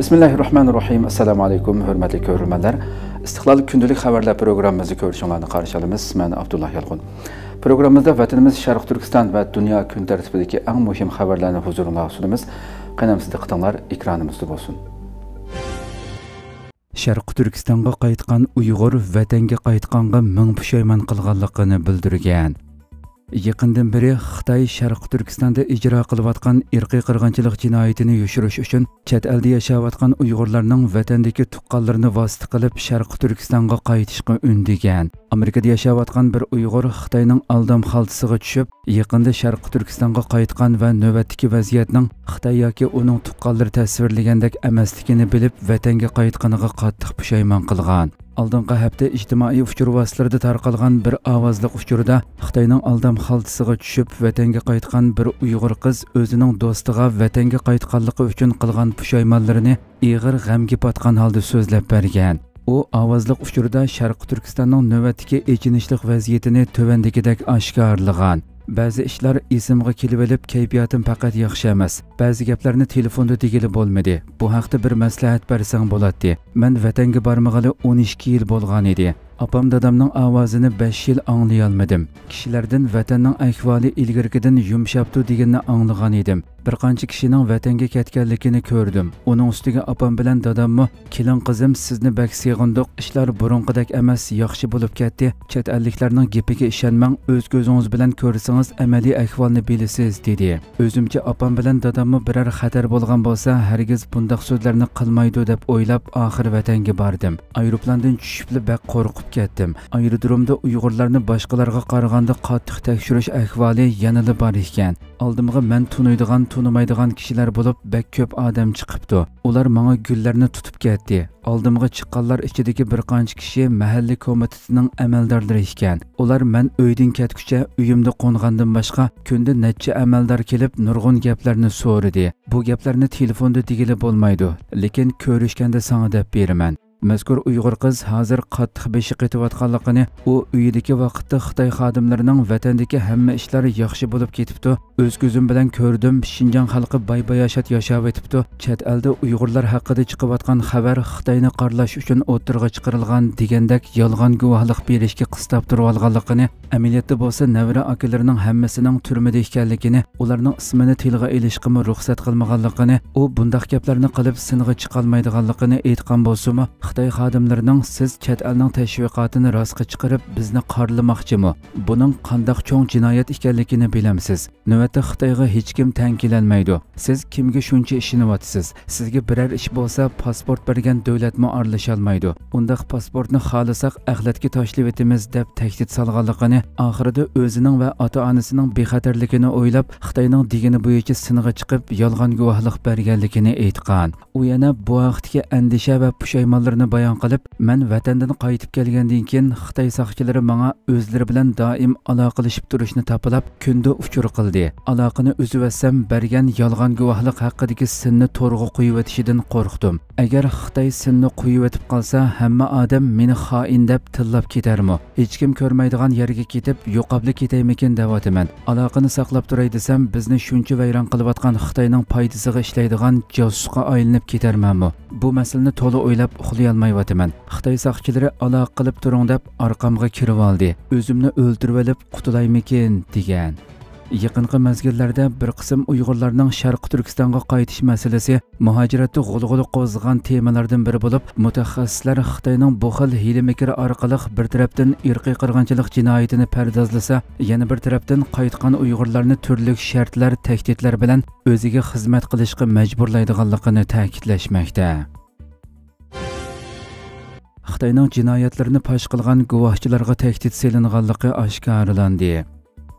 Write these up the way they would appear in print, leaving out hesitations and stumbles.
Bismillahirrahmanirrahim. Assalamu alaykum, hurmatli ko'ruvchilar. Istiqlol kundalik xabarlar programmamizni ko'rishinglarni qarshi olamiz. Men Abdullah Yalqun. Programmamizda vatanimiz Sharq Turkiston va dunyo kun tartibidagi eng muhim xabarlarni huzuringizga sunamiz. Qanamsiz diqqatinglar ekranimizda bo'lsin. Sharq Turkistonga qaytgan Uyg'ur vatanga qaytganga ming pushaymon qilganligini bildirgan. Yaqindan beri Xitoy Sharq Turkistonda ijro qilayotgan irqiy qirg'inchilik jinoyatini yoshirish uchun chet elda yashayotgan Uyg'urlarning vatandagi tuqqanlarini vosita qilib Sharq Turkistonga qaytishga undigan. Amerikada yashayotgan bir Uyg'ur Xitoyning aldam xaltasiga tushib, yaqinda Sharq Turkistonga qaytgan va navbatdagi vaziyatning Xitoy yoki uning tuqqanlari tasvirlagandek emasligini bilib, vatanga qaytganiga qattiq pushaymon qilgan. Aldınғы hafta ijtimoiy uchur vositalarida tarqalgan bir ovozliq uchurda Xitoyning aldam xaltasiga tushib vatanga qaytgan bir Uyg'ur qiz o'zining do'stiga vatanga qaytganligi uchun qilgan pushaymonlarini ig'ir g'amga patgan holda so'zlab bergan. U ovozliq uchurda Sharq Turkistonning navbatdagi echinishlik vaziyatini tövandagidek oshkorlagan. Ba'zi ishlar esimga kelib olib, kayfiyatim faqat yaxshi emas. Ba'zi gaplarni telefonda degili bo'lmadi. Bu haqda bir maslahat bersang bo'ladi. Men vatanga bormag'ali 12 yil bo'lgan edi. Apam dadamning ovozini 5 yil anglay olmadim. Kishilardan vatanning ahvoli ilgirgidan yumshabdi deganni anglagan edim. Bir qancha kishining vatanga ketganligini ko'rdim. Uning ustiga apam bilan dadammi, "Kelin qizim, sizni bak seg'indiq, ishlar burunqidek emas, yaxshi bo'lib ketdi. Chet elliklarning gapiga ishonmang, o'z ko'zingiz bilan ko'rsangiz amaliy ahvolni bilasiz" dedi. O'zimcha apam bilan dadammi biror xatar bo'lgan bo'lsa, hargiz bunday so'zlarni qilmaydi deb o'ylab, oxir vatanga bordim. Aeroplandan tushib bak qo'rqib ketdim. Aerodromda Uyg'urlarni boshqalarga qaraganda qattiq tekshirish ahvoli yanada bor ekan. Oldimga men tunuydigan, tunimaydigan kishilar bo'lib, bak ko'p odam chiqibdi. Ular menga gullarni tutib ketdi. Oldimga chiqqanlar ichidagi bir qancha kishi mahalliy komitetining amaldorlari ekan. Ular men uydan ketguncha uyimda qo'ngandan boshqa kunda necha amaldor kelib nurg'un gaplarni so'radi. Bu gaplarni telefonda degili bo'lmaydi, lekin ko'rishganda sana deb beraman. Mazkur Uyg'ur qiz hozir qattiq beshi qetayotganligini, u uyidagi vaqtda Xitoy xodimlarining vatandagi hamma ishlari yaxshi bo'lib ketibdi. O'z ko'zim bilan ko'rdim, Shinjang xalqi baybayashat yashab etibdi. Chet elda Uyg'urlar haqida chiqayotgan xabar Xitoyni qarlash uchun o'tirg'a chiqarilgan degandek yolg'on guvohlik berishga qistab turib olganligini, amaliyotda bo'lsa navra akalarining hammasining turmada ekanligini, ularning ismini tilga ilishga ruxsat qilmaganligini, u bunday gaplarni qilib sinig'i chiqolmaydiganligini aytgan bo'lsa-mu, Xitoy xodimlarining siz chet elning tashviqotini rostga chiqarib bizni qarlamoqchimi? Buning qanday cho'ng jinoyat ekanligini bilamsiz. Navbatda Xitoyga hech kim tang kelolmaydi. Siz kimga shuncha ishinyapsiz? Sizga biror ish bo'lsa, pasport bergan davlatmi aralasha olmaydi. Undaq pasportni xohlasak axlatga tashlab etamiz deb tahdid solganligini, oxirida o'zining va ota-onasining bexatarligini o'ylab, Xitoyning degani bo'yicha sinig'i chiqib, yolg'on guvohlik berganligini aytgan. U yana bu vaqtga andisha va pushaymonlarni bayon qilib, "Men vatandan qaytib kelgandan keyin Xitoy soqchilari menga o'zlari bilan doim aloqalashib turishni topilab, kunda uchur qildi. Aloqani uzib bergan yolg'on guvohlik haqidagi sinni to'rg'a qo'yib o'tishidan qo'rqdim. Agar Xitoy sinni qo'yib o'tib qolsa, hamma odam meni xoin deb tillab ketarmi? Hech kim ko'rmaydigan yerga ketib, yo'qoblab ketaymikin deyapman. Aloqani saqlab turay desam, bizni shuncha vayron qilayotgan Xitoyning foydasiga ishlaydigan josusga aylanib ketarmanmi? Bu masalani to'la o'ylab uxlay olmayapman. Xitoy soqchilari aloqa qilib turing deb orqamga kirib oldi. O'zimni o'ldirib olib qutulaymikin degan. Yaqinqi mezgillarda bir qism Uyg'urlarning Sharq Turkistonga qaytish masalasi muhojiratni g'ulg'uli qo'zg'agan temalardan biri bo'lib, mutaxassislar Xitoyning bu xil hiyla-mikr orqali bir tarafdan irqiy qirg'inchilik jinoyatini pardozlasa, yana bir tarafdan qaytgan Uyg'urlarni turli shartlar, tahdidlar bilan o'ziga xizmat qilishga majburlaydiganligini ta'kidlashmoqda. Xitoyning jinoyatlarini fosh qilgan guvohchilarga tahdid solinganligi oshkorlandi.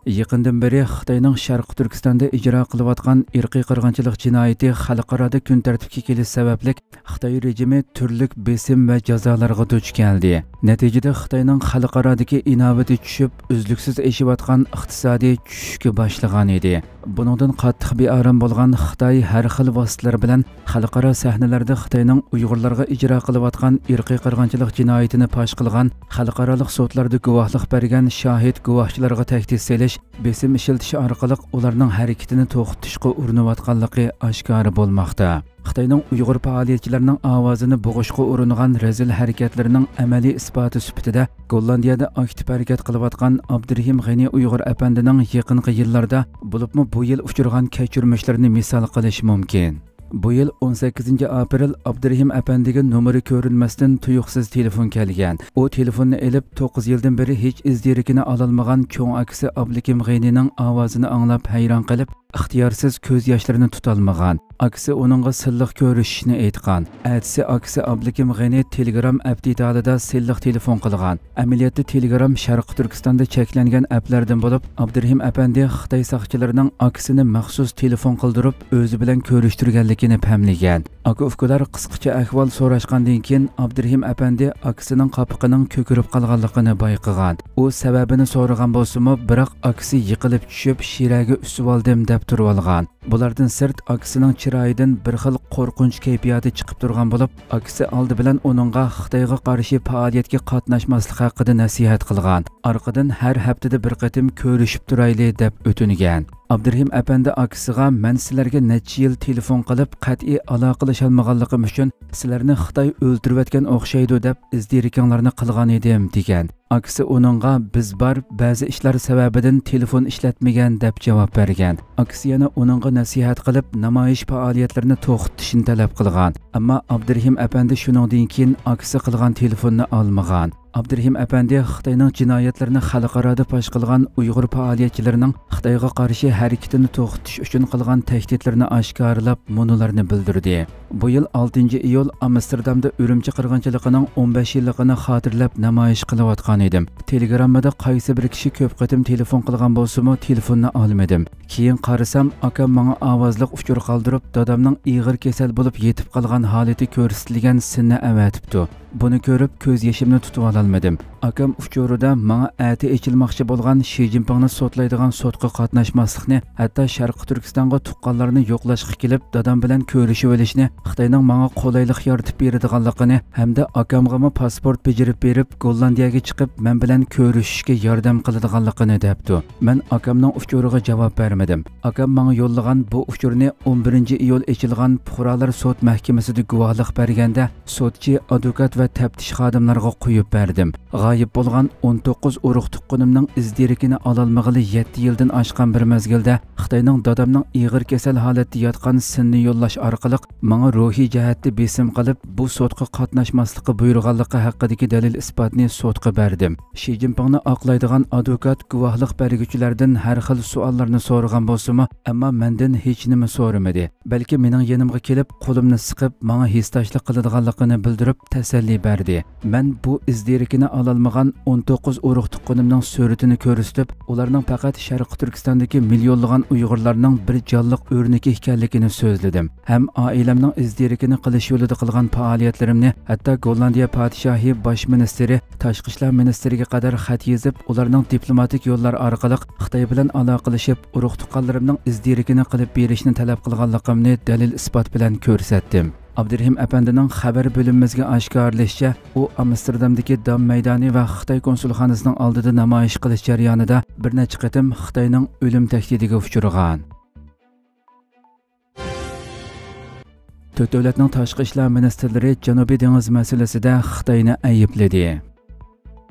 Yaqindan beri Xitoyning Sharq Turkistonda ijro qilayotgan irqiy qirg'inchilik jinoyati xalqaroda kun tartibga kelish sababli Xitoy rejimi turli besim va jazolarga duch keldi. Natijada Xitoyning xalqarodagi inovati tushib, uzluksiz eshiyotgan iqtisodiy tushishga boshlagan edi. Buningdan qattiq bearam bo'lgan Xitoy har xil vositalar bilan xalqaro sahnalarda Xitoyning Uyg'urlarga ijro qilayotgan irqiy qirg'inchilik jinoyatini fosh qilgan, xalqaro sudlarda guvohlik bergan shohid guvohchilarga tahdid solish, besim ishiltish orqali ularning harakatini to'xtatishga urinayotganligi oshkor bo'lmoqda. Xitoyning Uyg'ur faoliyatchilarining ovozini bo'g'ishga uringan razil harakatlarining amaliy isboti sifatida Gollandiyada aktiv harakat qilayotgan Abdurahim G'ani Uyg'ur apandining yaqinqi yillarda bo'libmi bu yil uchirgan kechirmishlarini misol qilish mumkin. Bu yil 18 aprel Abdurahim apandiga nomeri ko'rinmasdan tuyuqsiz telefon kelgan. U telefonni elib 9 yildan beri hech izdirikini ololmagan cho'ng aksi Abdurahim G'anining ovozini anglab hayron qilib, ixtiyorsiz ko'z yoshlarini tutolmagan. Aksi uningga silliq ko'rishishni aytgan. Atsi aksi Abdurahim G'ani Telegram aptitalida silliq telefon qilgan. Amaliyotda Telegram Sharq Turkistonda cheklangan applardan bo'lib, Abdurahim apandi Xitoy saqchilarining aksini maxsus telefon qildirib, o'zi bilan ko'rishtirganligini pamlagan. Aka-ukalar qisqacha ahvol so'rashgandan keyin Abdurahim apandi aksining qopiqining ko'kirib qolganligini bayqagan. U sababini so'ragan bo'lsa-mu, biroq aksi yiqilib tushib, shiraga usib oldim deb turib olgan. Bulardan sirt aksining chiroyidan bir xil qo'rqinch kayfiyati chiqib turgan bo'lib, aksi oldi bilan uningga Xitoyga qarshi faoliyatga qatnashmaslik haqida nasihat qilgan. Orqadan har haftada bir qatim ko'rishib turayli deb o'tingan. Abdurahim apandi aksiga men sizlarga necha yil telefon qilib qat'iy aloqalasha olmaganligim uchun sizlarni Xitoy o'ltirayotgan o'xshaydi deb izdirikinglarni qilgan edim degan. Aksi uningga biz bor ba'zi ishlar sababidan telefon ishlatmagan deb javob bergan. Aksi yana uningga nasihat qilib namoyish faoliyatlarini to'xtatishni talab qilgan. Ammo Abdurahim apandi shuningdan keyin aksi qilgan telefonni olmagan. Abdurahim apandi Xitoyning jinoyatlarini xalqaroda fosh qilgan Uyg'ur faoliyatchilarining Xitoyga qarshi harakatini to'xtatish uchun qilgan tahdidlarini oshkorlab, munolarni bildirdi. Bu yil 6-iyul Amsterdamda Urumchi qirg'inchiligining 15 yilligini xotirlab namoyish qilayotgan edim. Telegramda qaysi bir kishi ko'p qatim telefon qilgan bo'lsa-mu, telefonni olmadim. Keyin qarasam, akam menga ovozliq uchur qoldirib, dadamning ig'ir kasal bo'lib yetib qolgan holati ko'rsatilgan sinni avatibdi. Buni ko'rib ko'z yoshimni tutib ololmadim. Akam uchurida menga ati echilmoqchi bo'lgan Shi Jinpingni sotlaydigan sotqa qatnashmaslikni, hatto Sharq Turkistonga tuqqanlarni yo'qlashga kelib, dadam bilan ko'rishib olishni, Xitoyning menga qulaylik yaratib beradiganligini hamda akamga pasport bejirib berib, Gollandiyaga chiqib, men bilan ko'rishishga yordam qiladiganligini debdi. Men akamning uchuriga javob bermadim. Akam menga yo'llagan bu uchurni 11-iyul echilgan fuqarolar sud mahkamasida guvohlik berganda, sudchi, advokat va taftish xodimlariga qo'yib berdim. G'oyib bo'lgan 19 urug' tuqqunimning izdirikini ololmag'ili 7 yildan oshgan bir mezgilda Xitoyning dadamning ig'ir kasal holatda yotgan sinni yo'llash orqali menga ruhiy jihatda besim qilib, bu sudga qatnashmaslikka buyurganligi haqidagi dalil isbotni sudga berdim. Shi Jinpingni oqlaydigan advokat guvohlik berguvchilardan har xil savollarni so'ragan bo'lsa-mu, ammo mendan hech nima so'ramadi. Balki mening yanimga kelib, qo'limni siqib, menga hissdoshlik qiladiganligini bildirib tasalli berdi. Men bu izdirikini ololmagan 19 urug' tuqqunimning suratini ko'rsatib, ularning faqat Sharq Turkistondagi millionlagan Uyg'urlarning bir jonliq o'rniki ekanligini so'zladim. Ham oilamning izdirikini qilish yo'lida qilgan faoliyatlarimni, hatto Gollandiya podshohi, bosh ministri, tashqi ishlar ministriga qadar xat yozib, ularning diplomatik yo'llar orqali Xitoy bilan aloqalashib, urug' tuqqanlarimning izdirikini qilib berishni talab qilganligimni dalil isbot bilan ko'rsatdim. Abdurahim apandining xabar bo'limimizga oshkorlashicha, u Amsterdamdagi Dam maydoni va Xitoy konsulxonasining oldida namoyish qilish jarayonida bir necha qatim Xitoyning o'lim tahdidiga uchragan. To'rt davlatning tashqi ishlar ministrlari Janubiy dengiz masalasida Xitoyni aybladi.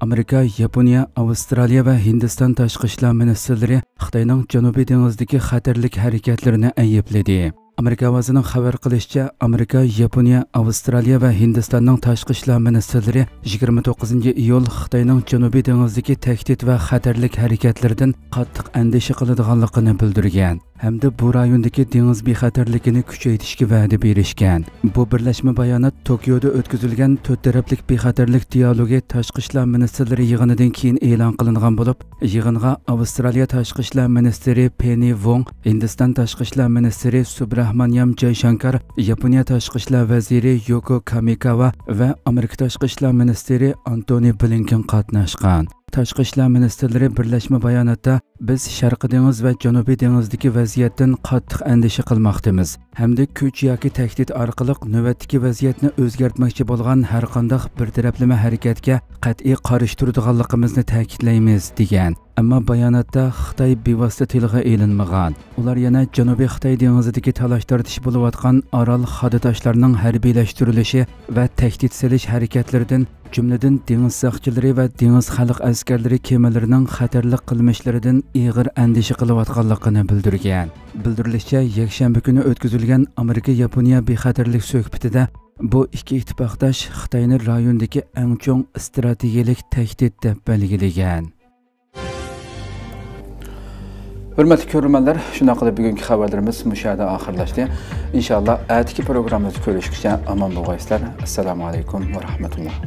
Amerika, Yaponiya, Avstraliya va Hindiston tashqi ishlar ministrlari Xitoyning Janubiy dengizdagi xatarlik harakatlarini aybladi. Amerika ovozining xabar qilishicha, Amerika, Yaponiya, Avstraliya va Hindistonning tashqi ishlar ministrlari 29-iyul Xitoyning Janubiy dengizdagi tahdid va xatarlik harakatlaridan qattiq andisha qiladiganligini bildirgan. Hamda bu rayondagi dengiz bexatarligini kuchaytirishga va'da berishgan. Bu birlashma bayonot Tokioda o'tkazilgan to'rt taraflik bexatarlik dialogi tashqi ishlar ministrlari yig'inidan keyin e'lon qilingan bo'lib, yig'inga Avstraliya tashqi ishlar ministri Penny Wong, Hindiston tashqi ishlar ministri Subrahmanyam Jaishankar, Yaponiya tashqi ishlar vaziri Yoko Kamikawa va Amerika tashqi ishlar ministri Antony Blinken qatnashgan. Tashqi ishlar ministrlari birlashma bayonotda biz Sharqiy dengiz va Janubiy dengizdagi vaziyatdan qattiq andisha qilmoqdamiz hamda kuch yoki tahdid orqali navbatdagi vaziyatni o'zgartmoqchi bo'lgan har qanday bir taraflama harakatga qat'iy qarshi turadiganligimizni ta'kidlaymiz degan. Ammo bayonotda Xitoy bevosita tilga elinmagan. Ular yana Janubiy Xitoy dengizidagi talash tortish bo'layotgan Orol xoditoshlarining harbiylashtirilishi va tahdid selish harakatlaridan, jumladan dengiz soqchilari va dengiz xalq askarlari kemalarining xatarli qilmishlaridan ig'ir andisha qilayotganligini bildirgan. Bildirilishicha, yakshanba kuni o'tkazilgan Amerika-Yaponiya bexatarlik suhbatida bu ikki ittifoqdosh Xitoyni rayondagi eng chong strategik tahdid deb belgilagan. Hurmatli ko'ruvchilar, shunday qilib bugungi xabarlarimiz mushada oxirlashdi. Inshaalloh atigi programmamizda ko'rishguncha omon bo'linglar. Assalomu alaykum va rahmatulloh.